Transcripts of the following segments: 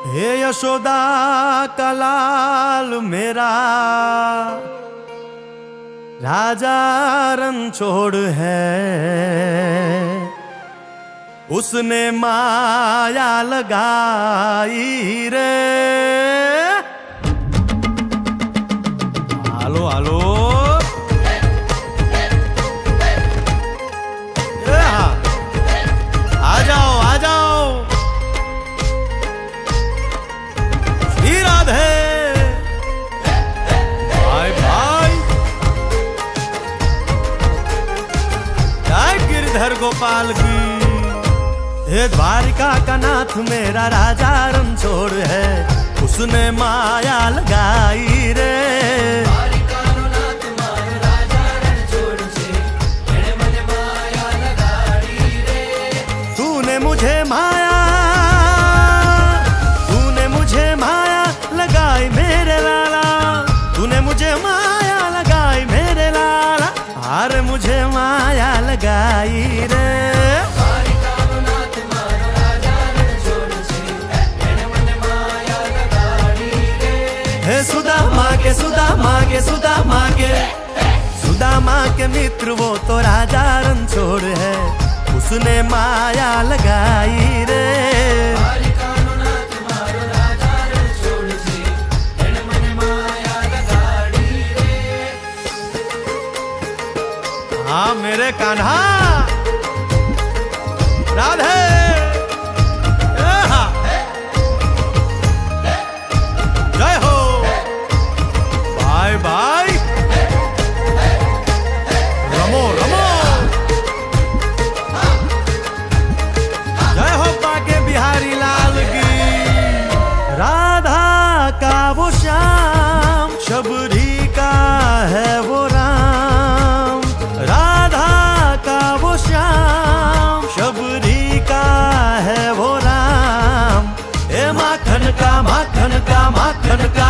हे यशोदा का लाल मेरा राजा रणछोड़ है, उसने माया लगाई रे। हालो हालो आ जाओ आ जाओ। श्री राधे भाई भाई, जय गिरधर गोपाल की। हे द्वारिका का नाथ मेरा राजा रणछोड़ है, उसने माया लगाई रे। तूने मुझे माया लगाई मेरे लाला, तूने मुझे माया लगाई मेरे लाला, हार मुझे माया लगाई रे। हे सुदामा के सुदामा के सुदामा के सुदामा के मित्र वो तो राजा रणछोड़ है, उसने माया लगाई रे। हाँ मेरे कान्हा राधे। जय हो बाय बाय, रमो रमो। जय हो बाके बिहारी लाल की। राधा का वो श्याम, शबरी का है वो राम। राधा का वो श्याम, शबरी का है वो राम। ए माखन का माखन का माखन का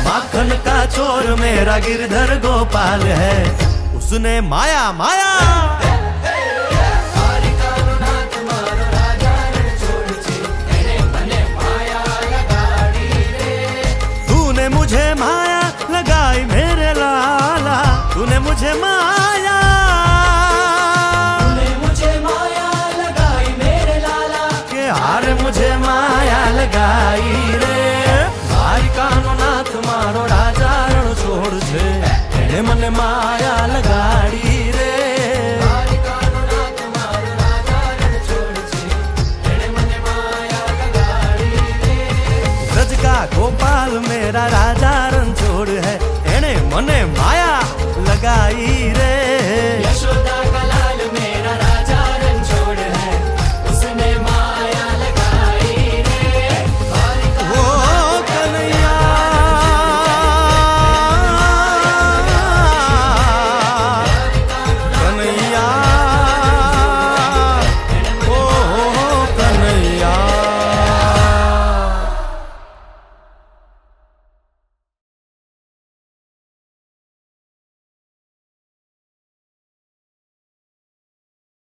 माखन का चोर मेरा गिरधर गोपाल है, उसने माया माया। तूने मुझे माया लगाई मेरे लाला, तूने मुझे माया लगाई मेरे लाला, के हार मुझे माया लगाई रे। द्वारिकानो नाथ मारो राजा रणछोड़ छे, एने मने माया लगाई।